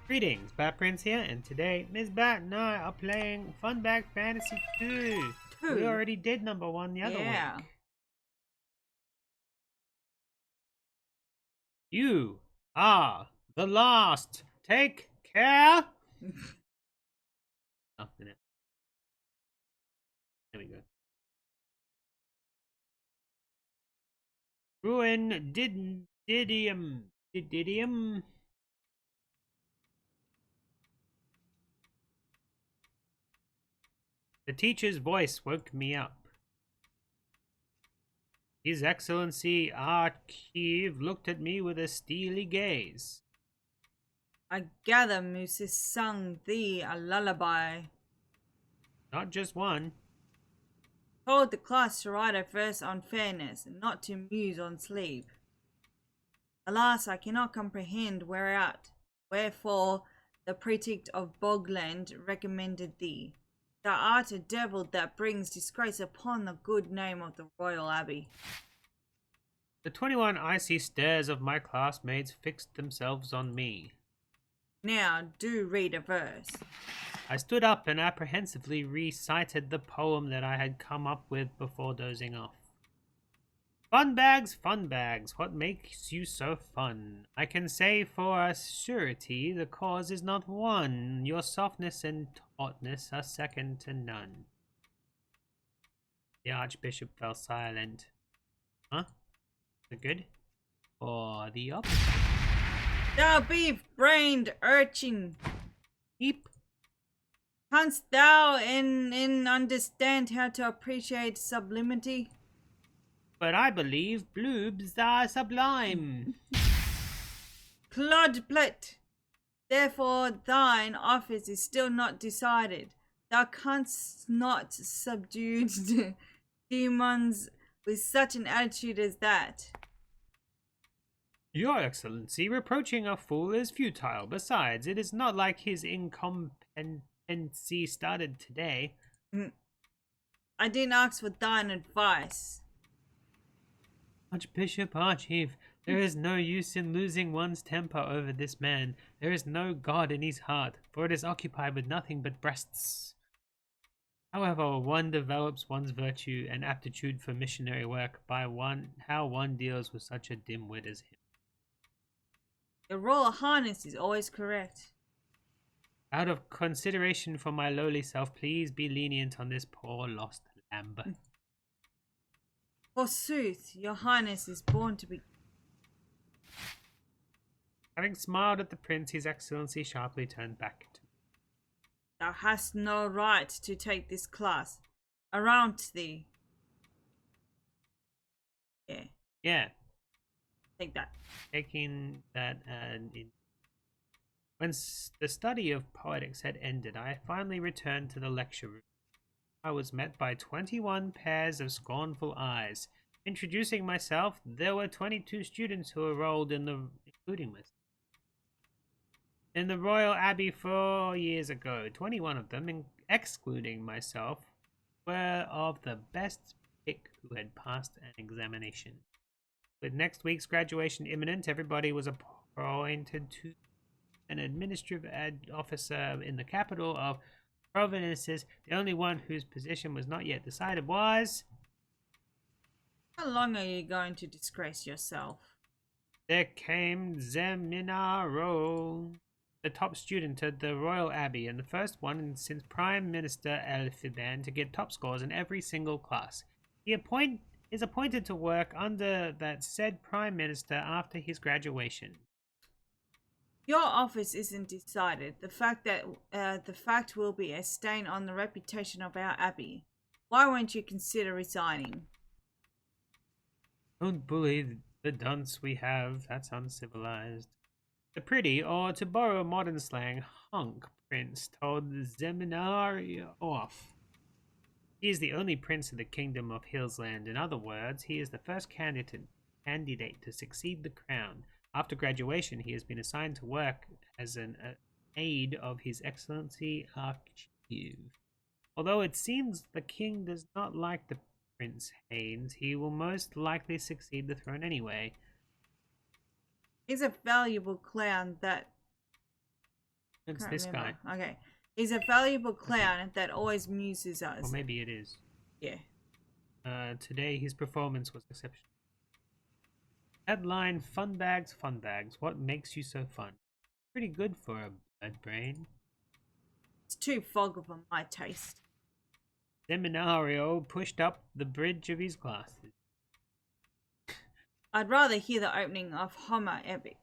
Greetings, Batprince here, and today Ms. Bat and I are playing Funbag Fantasy 2. We Two. already did number 1 the other Yeah. week. You are the last. Take care. Oh, there we go. Ruin Didium. The teacher's voice woke me up. His Excellency Archive looked at me with a steely gaze. I gather Moses sung thee a lullaby. Not just one. Told the class to write a verse on fairness and not to muse on sleep. Alas, I cannot comprehend whereat, wherefore the predict of Bogland recommended thee. Thou art a devil that brings disgrace upon the good name of the Royal Abbey. The 21 icy stares of my classmates fixed themselves on me. Now do read a verse. I stood up and apprehensively recited the poem that I had come up with before dozing off. Fun bags, what makes you so fun? I can say for a surety the cause is not one. Your softness and tautness are second to none. The archbishop fell silent. Huh? The good? Or the opposite? Thou beef-brained urchin! Eep. Canst thou in understand how to appreciate sublimity? But I believe bloobs are sublime. Clodplet! Therefore thine office is still not decided. Thou canst not subdue demons with such an attitude as that. Your Excellency, reproaching a fool is futile. Besides, it is not like his incompetency started today. I didn't ask for thine advice. Archbishop, Archief, there is no use in losing one's temper over this man. There is no God in his heart, for it is occupied with nothing but breasts. However, one develops one's virtue and aptitude for missionary work by how one deals with such a dimwit as him. Your Royal Highness is always correct. Out of consideration for my lowly self, please be lenient on this poor lost lamb. Forsooth, your Highness is born to be... Having smiled at the prince, his excellency sharply turned back to me. Thou hast no right to take this class. Around thee. Yeah. Yeah. Take that. Taking that when the study of poetics had ended, I finally returned to the lecture room. I was met by 21 pairs of scornful eyes. Introducing myself, there were 22 students who enrolled including myself. In the Royal Abbey 4 years ago, 21 of them, excluding myself, were of the best pick who had passed an examination. With next week's graduation imminent, everybody was appointed to an administrative officer in the capital of provinces. The only one whose position was not yet decided was... How long are you going to disgrace yourself? There came Zeminaro, the top student at the Royal Abbey, and the first one since Prime Minister Elphiban to get top scores in every single class. He is appointed to work under that said Prime Minister after his graduation. Your office isn't decided. The fact will be a stain on the reputation of our abbey. Why won't you consider resigning? Don't bully the dunce we have. That's uncivilized. The pretty, or to borrow modern slang, hunk prince told the Zeminari off. He is the only prince of the kingdom of Hillsland. In other words, he is the first candidate to succeed the crown. After graduation, he has been assigned to work as an aide of His Excellency Archive. Although it seems the king does not like the Prince Haynes, he will most likely succeed the throne anyway. He's a valuable clown that It's Can't this remember. guy. Okay. He's a valuable clown that always amuses us. Or maybe it is. Yeah. Today his performance was exceptional. Headline, Funbags, Funbags. What makes you so fun? Pretty good for a bird brain. It's too foggy for my taste. Seminario pushed up the bridge of his glasses. I'd rather hear the opening of Homer Epic.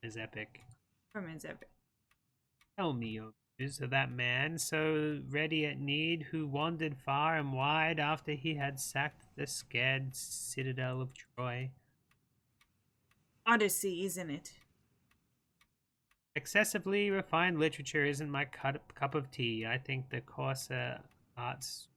Is epic. Homer's Epic. Tell me, O news of that man so ready at need, who wandered far and wide after he had sacked the scared citadel of Troy. Odyssey, isn't it? Excessively refined literature isn't my cup of tea. I think the coarser arts.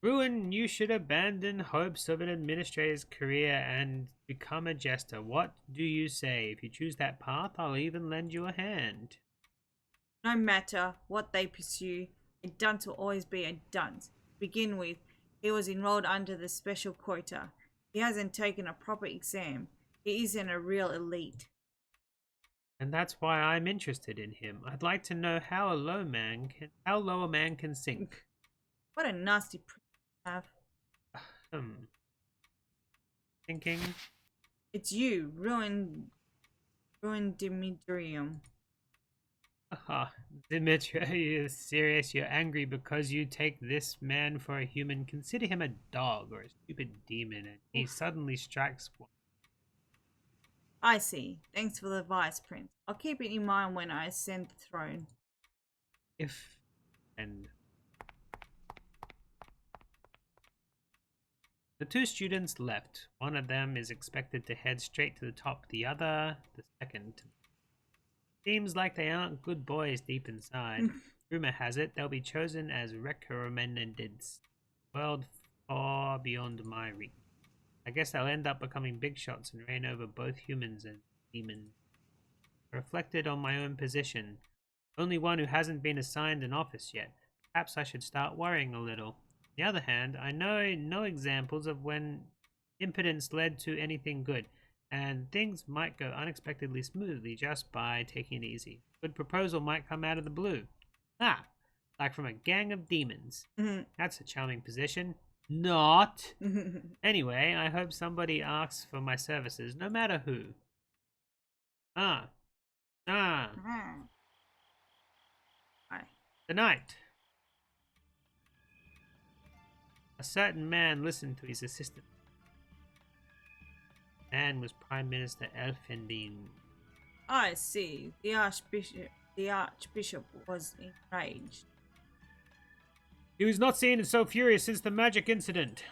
Ruin, you should abandon hopes of an administrator's career and become a jester. What do you say? If you choose that path, I'll even lend you a hand. No matter what they pursue, a dunce will always be a dunce. To begin with, he was enrolled under the special quota. He hasn't taken a proper exam. He isn't a real elite. And that's why I'm interested in him. I'd like to know how low a man can sink. What a nasty prick you have. Thinking. It's you, Ruin Dimitrium. Dimitri, are you serious? You're angry because you take this man for a human. Consider him a dog or a stupid demon, and he suddenly strikes one. I see. Thanks for the advice, Prince. I'll keep it in mind when I ascend the throne. The two students left. One of them is expected to head straight to the top, the other, the second. Seems like they aren't good boys deep inside. Rumor has it they'll be chosen as recommendeds. World far beyond my reach. I guess they'll end up becoming big shots and reign over both humans and demons. I reflected on my own position. Only one who hasn't been assigned an office yet. Perhaps I should start worrying a little. On the other hand, I know no examples of when impotence led to anything good, and things might go unexpectedly smoothly just by taking it easy. Good proposal might come out of the blue. Like from a gang of demons. That's a charming position. Not. Anyway, I hope somebody asks for my services, no matter who. The night. A certain man listened to his assistant. Man was Prime Minister Elfendine. I see. The archbishop was enraged. He was not seen so furious since the magic incident.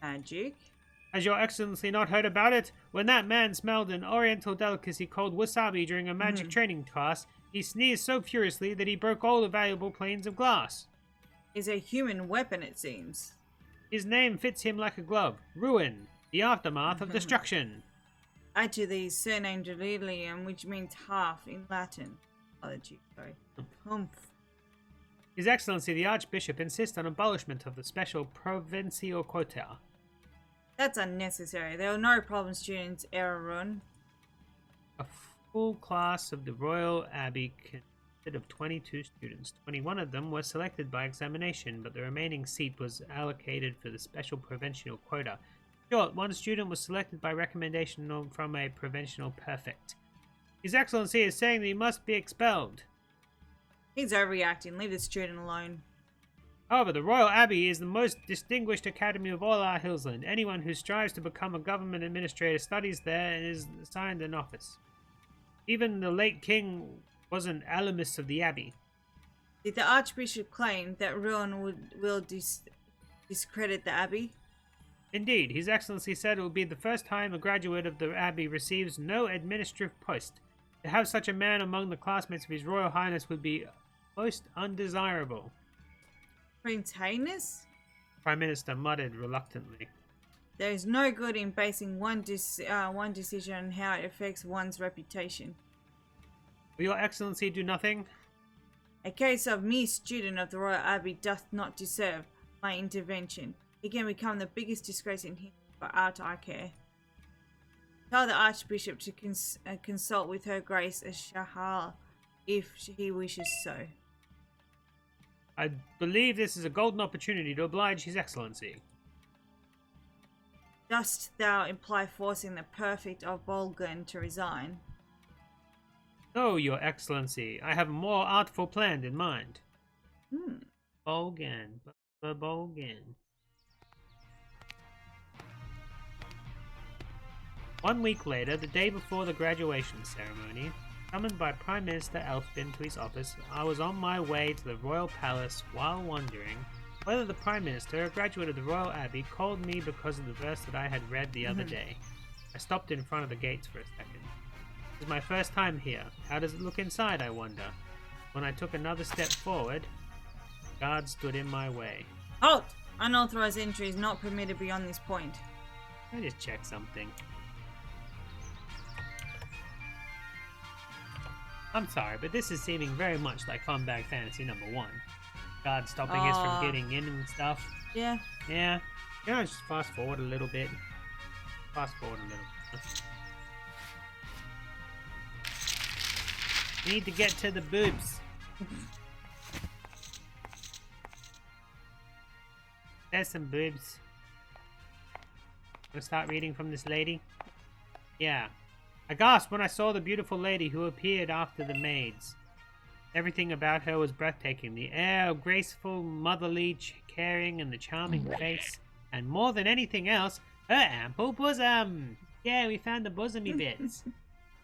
Magic? Has your excellency not heard about it? When that man smelled an oriental delicacy called wasabi during a magic training class, he sneezed so furiously that he broke all the valuable planes of glass. Is a human weapon, it seems. His name fits him like a glove. Ruin. The aftermath of destruction. Add to the surname Delirium, which means half in Latin. His Excellency the Archbishop insists on abolishment of the special provincial quota. That's unnecessary. There are no problem students, Errorun. A full class of the Royal Abbey consisted of 22 students. 21 of them were selected by examination, but the remaining seat was allocated for the special provincial quota. In short, one student was selected by recommendation from a provincial prefect. His Excellency is saying that he must be expelled. He's overreacting. Leave the student alone. However, the Royal Abbey is the most distinguished academy of all our Hillsland. Anyone who strives to become a government administrator studies there and is assigned an office. Even the late king was an alumnus of the Abbey. Did the Archbishop claim that Ruin will discredit the Abbey? Indeed, His Excellency said it will be the first time a graduate of the Abbey receives no administrative post. To have such a man among the classmates of His Royal Highness would be most undesirable. Prince Highness? Prime Minister muttered reluctantly. There is no good in basing one decision on how it affects one's reputation. Will Your Excellency do nothing? A case of mere student of the Royal Abbey doth not deserve my intervention. He can become the biggest disgrace in history, for aught I care. Tell the archbishop to consult with her grace as Shahar, if he wishes so. I believe this is a golden opportunity to oblige His Excellency. Dost thou imply forcing the prefect of Bolgan to resign? No, Your Excellency. I have a more artful plan in mind. Bolgan. Bolgan. 1 week later, the day before the graduation ceremony, summoned by Prime Minister Elfbin to his office, I was on my way to the royal palace while wondering whether the Prime Minister, a graduate of the Royal Abbey, called me because of the verse that I had read the other day. I stopped in front of the gates for a second. This is my first time here. How does it look inside, I wonder? When I took another step forward, the guard stood in my way. Halt! Unauthorized entry is not permitted beyond this point. Let me just check something. I'm sorry, but this is seeming very much like Funbag Fantasy #1. God stopping us from getting in and stuff. Yeah. Yeah. Can I just fast forward a little bit? Fast forward a little bit. We need to get to the boobs. There's some boobs. Gonna start reading from this lady? Yeah. I gasped when I saw the beautiful lady who appeared after the maids. Everything about her was breathtaking. The air of graceful, motherly caring and the charming face. And more than anything else, her ample bosom. Yeah, we found the bosomy bits.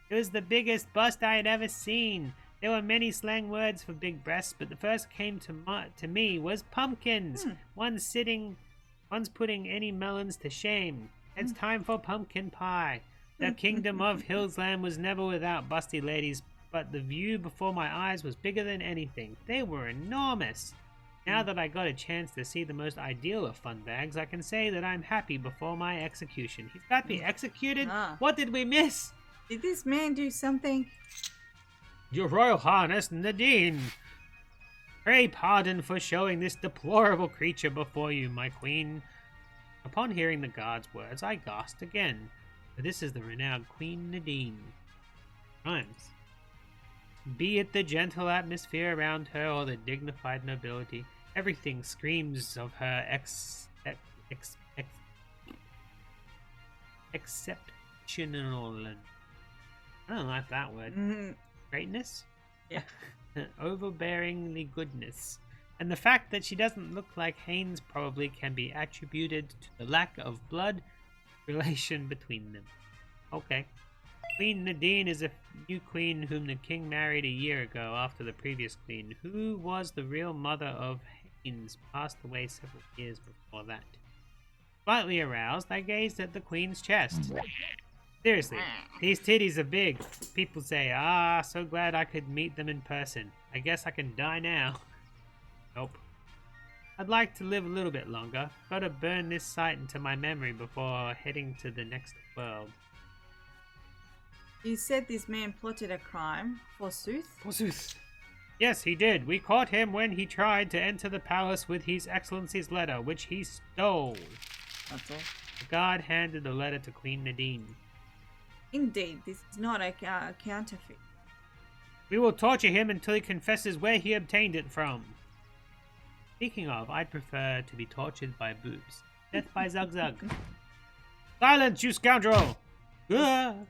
It was the biggest bust I had ever seen. There were many slang words for big breasts, but the first came to me was pumpkins. One's putting any melons to shame. It's time for pumpkin pie. The kingdom of Hillsland was never without busty ladies, but the view before my eyes was bigger than anything. They were enormous. Now that I got a chance to see the most ideal of Funbags, I can say that I'm happy before my execution. He's got to be executed? What did we miss? Did this man do something? Your Royal Highness, Nadine. Pray pardon for showing this deplorable creature before you, my queen. Upon hearing the guard's words, I gasped again. For this is the renowned Queen Nadine. Rhymes. Be it the gentle atmosphere around her or the dignified nobility, everything screams of her exceptional. I don't like that word. Greatness? Yeah. Overbearingly goodness. And the fact that she doesn't look like Haynes probably can be attributed to the lack of blood relation between them. Okay. Queen Nadine is a new queen whom the king married a year ago after the previous queen, who was the real mother of Haynes, passed away several years before that. Slightly aroused, I gazed at the queen's chest. Seriously, these titties are big. People say, so glad I could meet them in person. I guess I can die now. Nope. I'd like to live a little bit longer. Gotta burn this sight into my memory before heading to the next world. You said this man plotted a crime, forsooth? Forsooth. Yes, he did. We caught him when he tried to enter the palace with His Excellency's letter, which he stole. That's all. The guard handed the letter to Queen Nadine. Indeed, this is not a counterfeit. We will torture him until he confesses where he obtained it from. Speaking of, I'd prefer to be tortured by boobs. Death by Zug-Zug. Silence, you scoundrel! Prime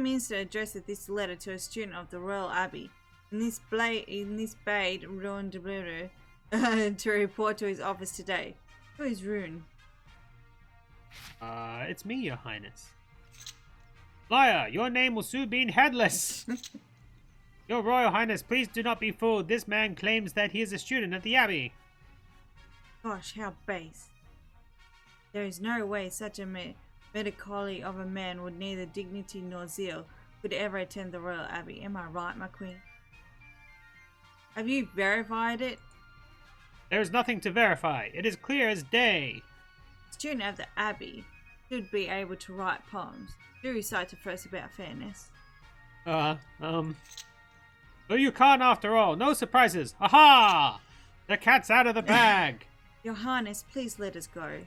Minister addressed this letter to a student of the Royal Abbey. In this bade Ruin de Bluru to report to his office today. Who is Rune? It's me, Your Highness. Liar, your name will soon be headless! Your Royal Highness, please do not be fooled. This man claims that he is a student at the Abbey. Gosh, how base. There is no way such a melancholy of a man with neither dignity nor zeal could ever attend the Royal Abbey. Am I right, my queen? Have you verified it? There is nothing to verify. It is clear as day. Student of the Abbey should be able to write poems. Do recite to first about fairness. So you can't after all. No surprises. Aha! The cat's out of the bag. Your Highness, please let us go.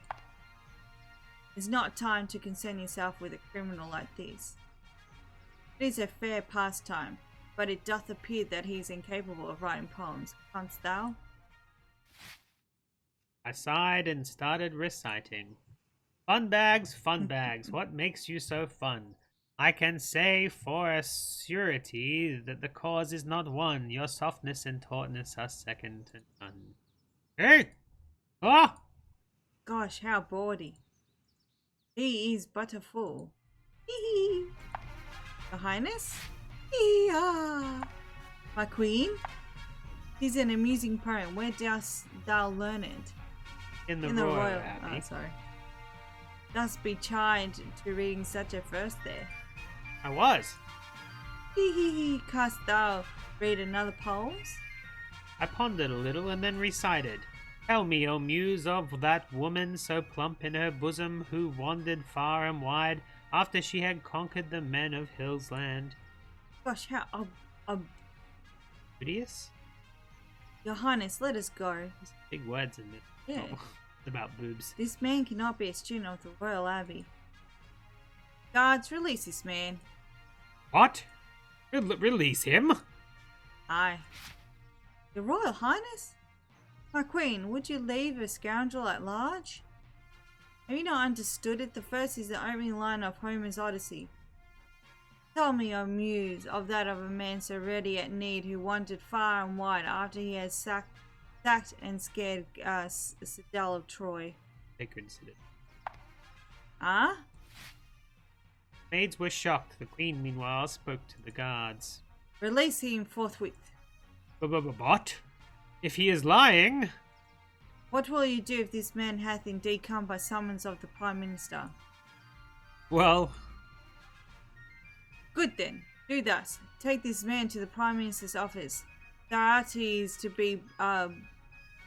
It's not time to concern yourself with a criminal like this. It is a fair pastime, but it doth appear that he is incapable of writing poems. Canst thou? I sighed and started reciting. Fun bags, what makes you so fun? I can say for a surety that the cause is not one. Your softness and tautness are second to none. Hey! Ah! Gosh, how bawdy. He is but a fool. Hee. Your Highness? Hee-ah. My queen? 'Tis an amusing poem. Where dost thou learn it? In the Royal Abbey. Oh, sorry. Dost be chid to reading such a verse there. I was. Hee. Canst thou read another poems? I pondered a little and then recited. Tell me, O muse, of that woman so plump in her bosom, who wandered far and wide after she had conquered the men of Hillsland. Gosh, how Beauteous? Your Highness, let us go. There's big words in it. Yeah. Oh, it's about boobs. This man cannot be a student of the Royal Abbey. Guards, release this man. What? Release him? Aye. Your Royal Highness? My queen, would you leave a scoundrel at large? Have you not understood it? The first is the opening line of Homer's Odyssey. Tell me, O muse, of that of a man so ready at need, who wandered far and wide after he had sacked and scared citadel of Troy. Sacred city. Ah? Maids were shocked. The queen, meanwhile, spoke to the guards. Release him forthwith. What? If he is lying... What will you do if this man hath indeed come by summons of the Prime Minister? Well... Good then. Do thus. Take this man to the Prime Minister's office. Is to be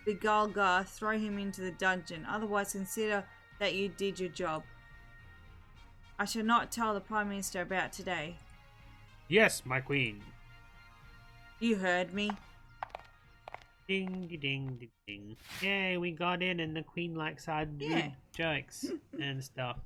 Begulgar, throw him into the dungeon. Otherwise consider that you did your job. I shall not tell the Prime Minister about today. Yes, my queen. You heard me. Ding, ding, ding, ding. Yay, we got in and the queen likes our jokes and stuff.